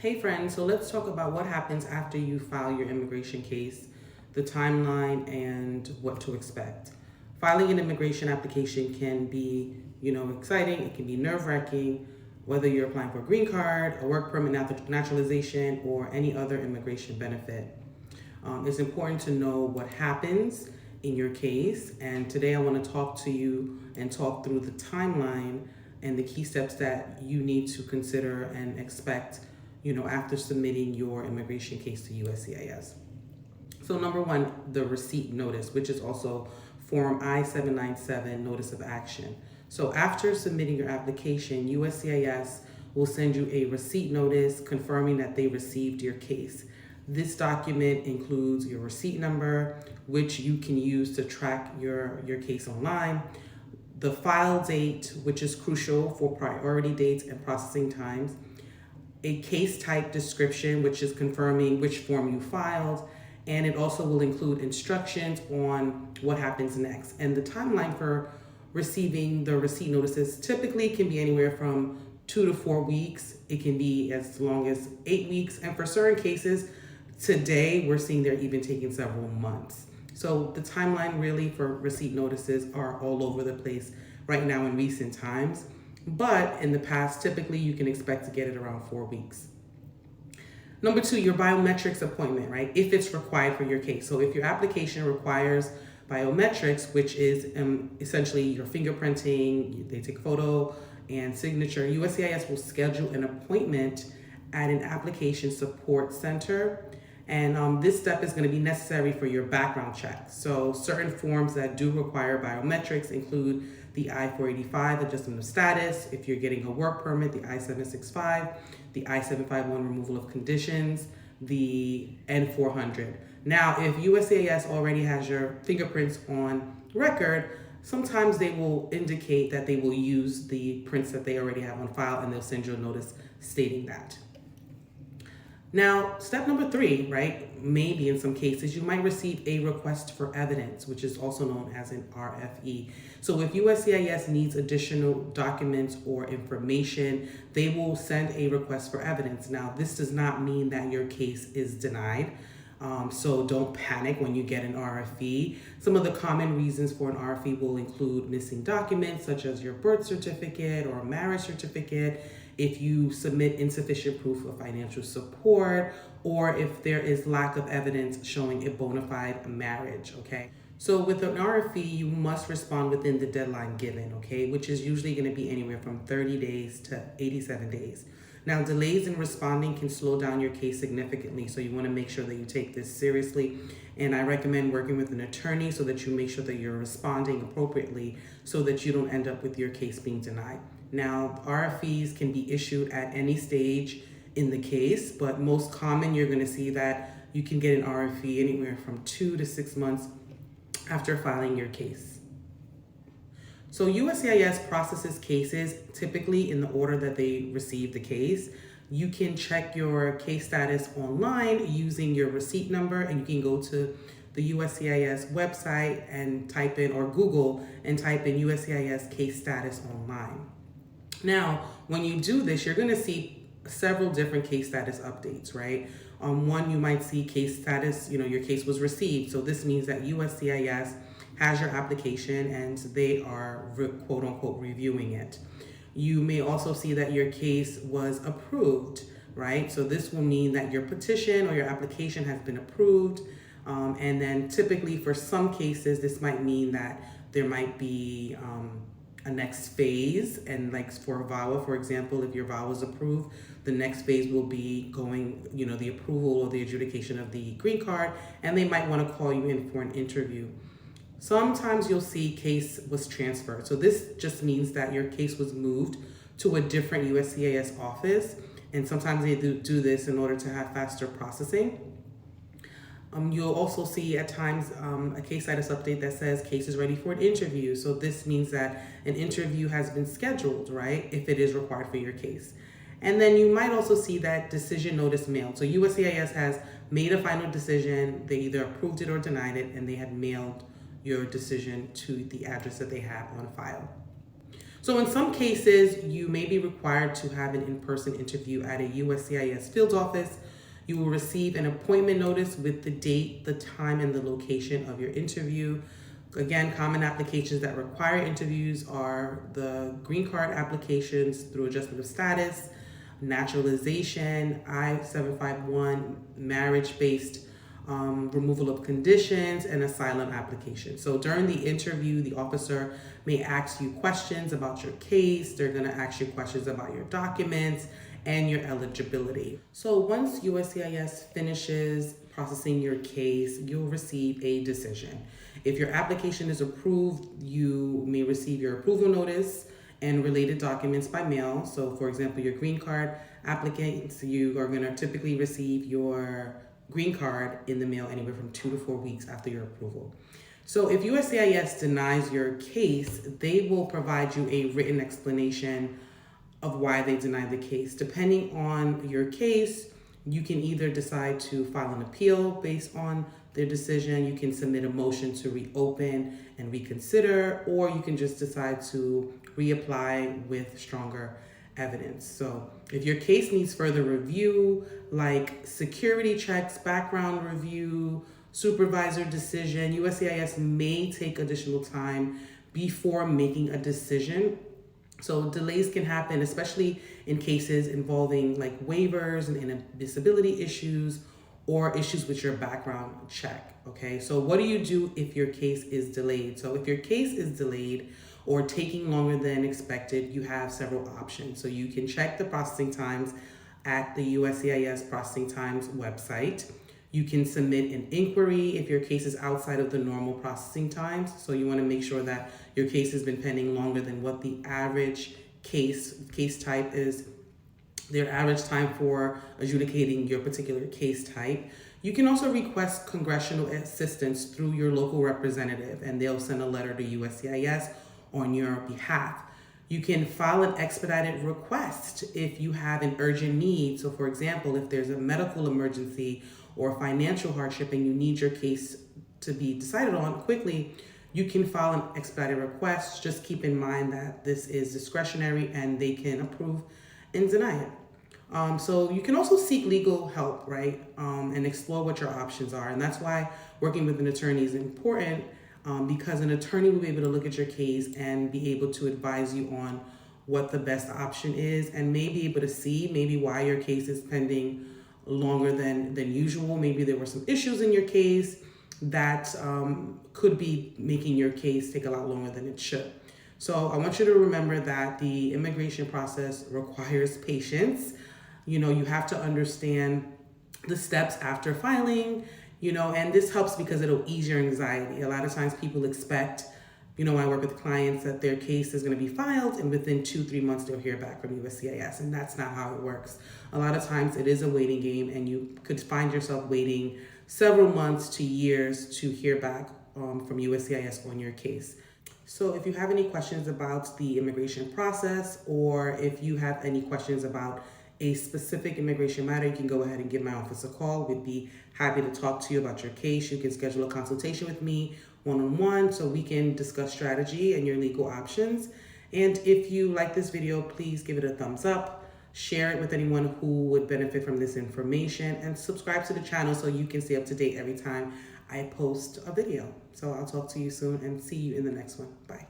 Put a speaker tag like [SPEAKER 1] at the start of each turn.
[SPEAKER 1] Hey friends, so let's talk about what happens after you file your immigration case, the timeline, and what to expect. Filing an immigration application can be, exciting. It can be nerve-wracking, whether you're applying for a green card, a work permit, naturalization, or any other immigration benefit. It's important to know what happens in your case, and today I want to talk to you and talk through the timeline and the key steps that you need to consider and expect, after submitting your immigration case to USCIS. So number one, the receipt notice, which is also Form I-797 Notice of Action. So after submitting your application, USCIS will send you a receipt notice confirming that they received your case. This document includes your receipt number, which you can use to track your case online, the file date, which is crucial for priority dates and processing times, a case type description, which is confirming which form you filed, and it also will include instructions on what happens next. And the timeline for receiving the receipt notices typically can be anywhere from 2 to 4 weeks. It can be as long as 8 weeks. And for certain cases, today we're seeing they're even taking several months. So the timeline really for receipt notices are all over the place right now in recent times. But in the past, typically you can expect to get it around 4 weeks. Number two, your biometrics appointment, right? If it's required for your case. So if your application requires biometrics, which is essentially your fingerprinting, they take a photo and signature, USCIS will schedule an appointment at an application support center. And this step is going to be necessary for your background check. So certain forms that do require biometrics include the I-485 adjustment of status, if you're getting a work permit, the I-765, the I-751 removal of conditions, the N-400. Now, if USCIS already has your fingerprints on record, sometimes they will indicate that they will use the prints that they already have on file, and they'll send you a notice stating that. Now, step number three, right? Maybe in some cases, you might receive a request for evidence, which is also known as an RFE. So if USCIS needs additional documents or information, they will send a request for evidence. Now, this does not mean that your case is denied. So don't panic when you get an RFE. Some of the common reasons for an RFE will include missing documents such as your birth certificate or a marriage certificate, if you submit insufficient proof of financial support, or if there is lack of evidence showing a bona fide marriage, okay? So with an RFE, you must respond within the deadline given, okay? Which is usually gonna be anywhere from 30 days to 87 days. Now, delays in responding can slow down your case significantly, so you wanna make sure that you take this seriously. And I recommend working with an attorney so that you make sure that you're responding appropriately so that you don't end up with your case being denied. Now, RFEs can be issued at any stage in the case, but most common, you're gonna see that you can get an RFE anywhere from 2 to 6 months after filing your case. So USCIS processes cases typically in the order that they receive the case. You can check your case status online using your receipt number, and you can go to the USCIS website and type in, or Google and type in USCIS case status online. Now, when you do this, you're going to see several different case status updates, right? One, you might see case status, your case was received. So this means that USCIS has your application and they are quote unquote reviewing it. You may also see that your case was approved, right? So this will mean that your petition or your application has been approved. And then typically for some cases, this might mean that there might be a next phase, and like for VAWA, for example, if your VAWA is approved, the next phase will be going, the approval or the adjudication of the green card, and they might want to call you in for an interview. Sometimes you'll see case was transferred. So this just means that your case was moved to a different USCIS office, and sometimes they do this in order to have faster processing. You'll also see at times a case status update that says case is ready for an interview. So this means that an interview has been scheduled, right? If it is required for your case. And then you might also see that decision notice mailed. So USCIS has made a final decision. They either approved it or denied it, and they had mailed your decision to the address that they have on file. So in some cases, you may be required to have an in-person interview at a USCIS field office. You will receive an appointment notice with the date, the time, and the location of your interview. Again, common applications that require interviews are the green card applications through adjustment of status, naturalization, I-751, marriage-based removal of conditions, and asylum application. So during the interview, the officer may ask you questions about your case. They're going to ask you questions about your documents and your eligibility. So once USCIS finishes processing your case, you'll receive a decision. If your application is approved, you may receive your approval notice and related documents by mail. So for example, your green card applicants, you are going to typically receive your green card in the mail anywhere from 2 to 4 weeks after your approval. So if USCIS denies your case, they will provide you a written explanation of why they denied the case. Depending on your case, you can either decide to file an appeal based on their decision, you can submit a motion to reopen and reconsider, or you can just decide to reapply with stronger evidence. So if your case needs further review, like security checks, background review, supervisor decision, USCIS may take additional time before making a decision. So delays can happen, especially in cases involving like waivers and inadmissibility issues or issues with your background check, okay? So what do you do if your case is delayed? So if your case is delayed or taking longer than expected, you have several options. So you can check the processing times at the USCIS processing times website. You can submit an inquiry if your case is outside of the normal processing times. So you want to make sure that your case has been pending longer than what the average case type is, their average time for adjudicating your particular case type. You can also request congressional assistance through your local representative, and they'll send a letter to USCIS on your behalf. You can file an expedited request if you have an urgent need. So for example, if there's a medical emergency or financial hardship and you need your case to be decided on quickly, you can file an expedited request. Just keep in mind that this is discretionary and they can approve and deny it. So you can also seek legal help, right? And explore what your options are. And that's why working with an attorney is important, because an attorney will be able to look at your case and be able to advise you on what the best option is and may be able to see maybe why your case is pending longer than usual. Maybe there were some issues in your case that could be making your case take a lot longer than it should. So I want you to remember that the immigration process requires patience. You know, you have to understand the steps after filing, you know, and this helps because it'll ease your anxiety. A lot of times people expect, you know, when I work with clients that their case is going to be filed and within 2-3 months they'll hear back from USCIS, and that's not how it works. A lot of times it is a waiting game and you could find yourself waiting several months to years to hear back from USCIS on your case. So if you have any questions about the immigration process, or if you have any questions about a specific immigration matter, you can go ahead and give my office a call. We'd be happy to talk to you about your case. You can schedule a consultation with me one-on-one so we can discuss strategy and your legal options. And if you like this video, please give it a thumbs up, share it with anyone who would benefit from this information, and subscribe to the channel so you can stay up to date every time I post a video. So I'll talk to you soon and see you in the next one. Bye.